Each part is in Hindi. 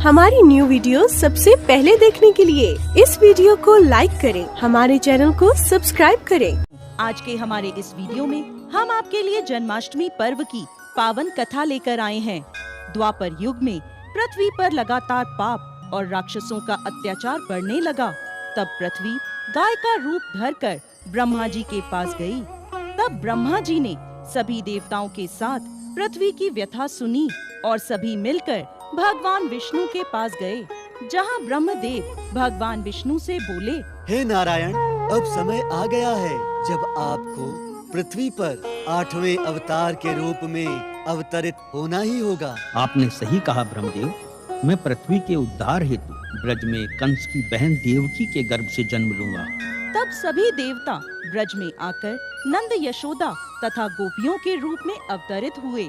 हमारी न्यू वीडियो सबसे पहले देखने के लिए इस वीडियो को लाइक करें, हमारे चैनल को सब्सक्राइब करें। आज के हमारे इस वीडियो में हम आपके लिए जन्माष्टमी पर्व की पावन कथा लेकर आए हैं। द्वापर युग में पृथ्वी पर लगातार पाप और राक्षसों का अत्याचार बढ़ने लगा। तब पृथ्वी गाय का रूप धरकर ब्रह्मा जी के पास गई। तब ब्रह्मा जी ने सभी देवताओं के साथ पृथ्वी की व्यथा सुनी और सभी मिलकर भगवान विष्णु के पास गए, जहां ब्रह्मदेव भगवान विष्णु से बोले, हे नारायण, अब समय आ गया है जब आपको पृथ्वी पर 8वें अवतार के रूप में अवतरित होना ही होगा। आपने सही कहा ब्रह्मदेव, मैं पृथ्वी के उद्धार हेतु ब्रज में कंस की बहन देवकी के गर्भ से जन्म लूंगा। तब सभी देवता ब्रज में आकर नंद, यशोदा तथा गोपियों के रूप में अवतरित हुए।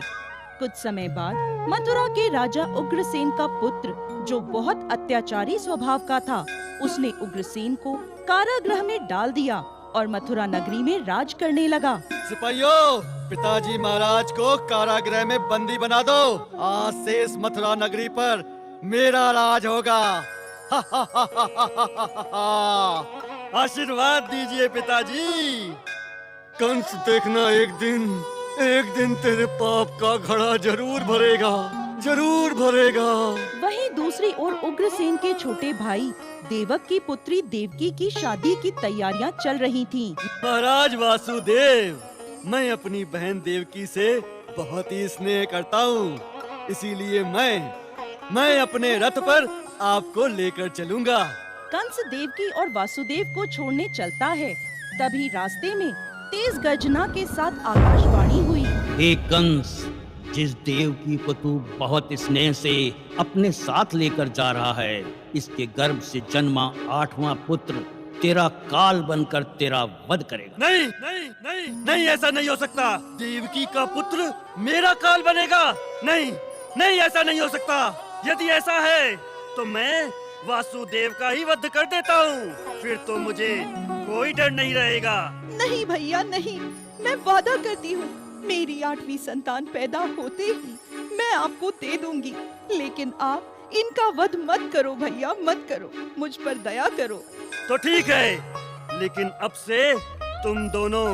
कुछ समय बाद मथुरा के राजा उग्रसेन का पुत्र, जो बहुत अत्याचारी स्वभाव का था, उसने उग्रसेन को कारागृह में डाल दिया और मथुरा नगरी में राज करने लगा। सिपाहियों, पिताजी महाराज को कारागृह में बंदी बना दो। आज से इस मथुरा नगरी पर मेरा राज होगा। आशीर्वाद दीजिए पिताजी। कंस देखना, एक दिन तेरे पाप का घड़ा जरूर भरेगा, जरूर भरेगा। वहीं दूसरी ओर उग्रसेन के छोटे भाई देवक की पुत्री देवकी की शादी की तैयारियां चल रही थीं। महाराज वासुदेव, मैं अपनी बहन देवकी से बहुत ही स्नेह करता हूँ, इसीलिए मैं अपने रथ पर आपको लेकर चलूंगा। कंस देवकी और वासुदेव को छोड़ने चलता है। तभी रास्ते में तेज गर्जना के साथ आकाशवाणी हुई, हे कंस, जिस देवकी को तू बहुत स्नेह से अपने साथ लेकर जा रहा है, इसके गर्भ से जन्मा 8वां पुत्र तेरा काल बनकर तेरा वध करेगा। नहीं नहीं नहीं नहीं, ऐसा नहीं हो सकता। देवकी का पुत्र मेरा काल बनेगा। नहीं नहीं, ऐसा नहीं हो सकता। यदि ऐसा है तो मैं वासुदेव का ही वध कर देता हूँ, फिर तो मुझे कोई डर नहीं रहेगा। नहीं भैया नहीं, मैं वादा करती हूँ, मेरी 8वीं संतान पैदा होते ही मैं आपको दे दूंगी, लेकिन आप इनका वध मत करो भैया, मत करो, मुझ पर दया करो। तो ठीक है, लेकिन अब से तुम दोनों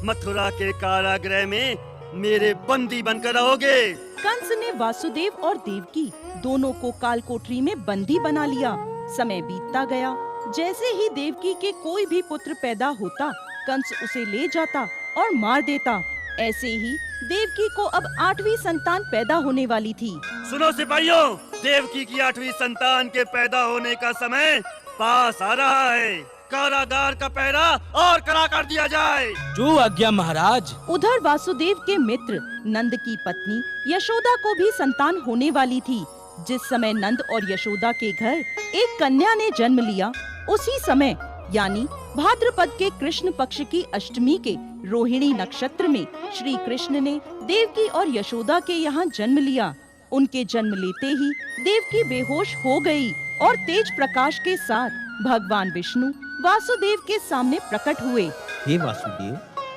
मथुरा के कारागृह में मेरे बंदी बनकर रहोगे। कंस ने वासुदेव और देवकी दोनों को काल कोठरी में बंदी बना लिया। समय बीतता गया। जैसे ही देवकी के कोई भी पुत्र पैदा होता, कंस उसे ले जाता और मार देता। ऐसे ही देवकी को अब 8वीं संतान पैदा होने वाली थी। सुनो सिपाहियों, देवकी की 8वीं संतान के पैदा होने का समय पास आ रहा है। कारागार का पहरा और कड़ा कर दिया जाए। जो आज्ञा महाराज। उधर वासुदेव के मित्र नंद की पत्नी यशोदा को भी संतान होने वाली थी। जिस समय नंद और यशोदा के घर एक कन्या ने जन्म लिया, उसी समय यानी भाद्रपद के कृष्ण पक्ष की अष्टमी के रोहिणी नक्षत्र में श्री कृष्ण ने देवकी और यशोदा के यहाँ जन्म लिया। उनके जन्म लेते ही देवकी बेहोश हो गई और तेज प्रकाश के साथ भगवान विष्णु वासुदेव के सामने प्रकट हुए। हे वासुदेव,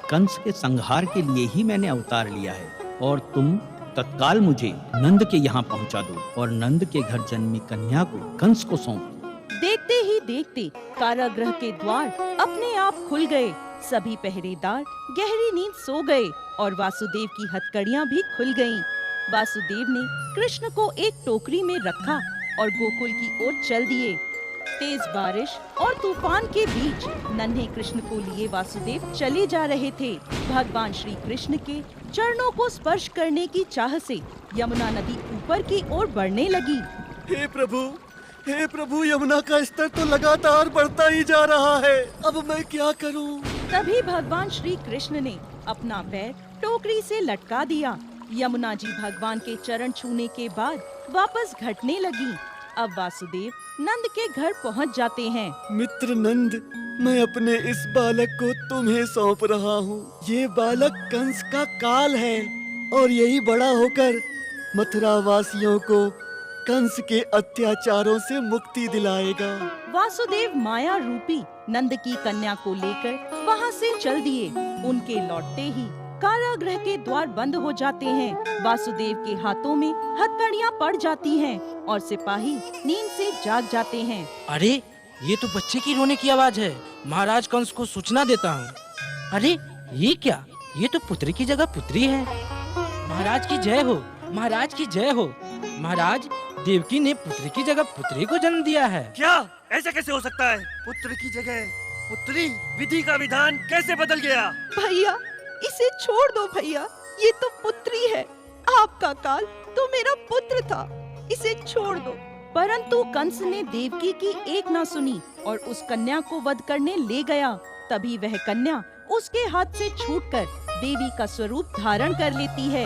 कंस के संहार के लिए ही मैंने अवतार लिया है और तुम तत्काल मुझे नंद के यहाँ पहुँचा दो और नंद के घर जन्मी कन्या को कंस को सौंप दो। देखते ही देखते कारागृह के द्वार अपने आप खुल गए। सभी पहरेदार गहरी नींद सो गए और वासुदेव की हथकड़ियाँ भी खुल गईं। वासुदेव ने कृष्ण को एक टोकरी में रखा और गोकुल की ओर चल दिए। तेज बारिश और तूफान के बीच नन्हे कृष्ण को लिए वासुदेव चले जा रहे थे। भगवान श्री कृष्ण के चरणों को स्पर्श करने की चाह से यमुना नदी ऊपर की ओर बढ़ने लगी। हे प्रभु, यमुना का स्तर तो लगातार बढ़ता ही जा रहा है। अब मैं क्या करूं? तभी भगवान श्री कृष्ण ने अपना पैर टोकरी से लटका दिया। यमुना जी भगवान के चरण छूने के बाद वापस घटने लगी। अब वासुदेव नंद के घर पहुंच जाते हैं। मित्र नंद, मैं अपने इस बालक को तुम्हें सौंप रहा हूँ। ये बालक कंस का काल है और यही बड़ा होकर मथुरा वासियों को कंस के अत्याचारों से मुक्ति दिलाएगा। वासुदेव माया रूपी नंद की कन्या को लेकर वहाँ से चल दिए। उनके लौटते ही कारागृह के द्वार बंद हो जाते हैं। वासुदेव के हाथों में हथकड़ियां पड़ जाती हैं और सिपाही नींद से जाग जाते हैं। अरे ये तो बच्चे की रोने की आवाज है। महाराज कंस को सूचना देता हूँ। अरे ये क्या? ये तो पुत्री की जगह पुत्री है। महाराज की जय हो, महाराज की जय हो। महाराज, देवकी ने पुत्री की जगह पुत्री को जन्म दिया है। क्या? ऐसा कैसे हो सकता है? पुत्र की जगह पुत्री? विधि का विधान कैसे बदल गया? भैया इसे छोड़ दो भैया, ये तो पुत्री है। आपका काल तो मेरा पुत्र था, इसे छोड़ दो। परंतु कंस ने देवकी की एक ना सुनी और उस कन्या को वध करने ले गया। तभी वह कन्या उसके हाथ से छूटकर देवी का स्वरूप धारण कर लेती है।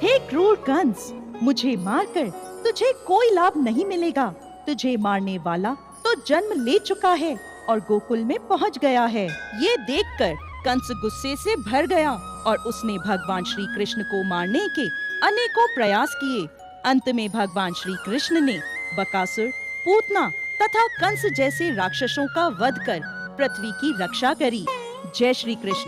हे क्रूर कंस, मुझे मारकर तुझे कोई लाभ नहीं मिलेगा। तुझे मारने वाला तो जन्म ले चुका है और गोकुल में पहुंच गया है। ये देखकर कंस गुस्से से भर गया और उसने भगवान श्री कृष्ण को मारने के अनेकों प्रयास किए। अंत में भगवान श्री कृष्ण ने बकासुर, पूतना तथा कंस जैसे राक्षसों का वध कर पृथ्वी की रक्षा करी। जय श्री कृष्ण।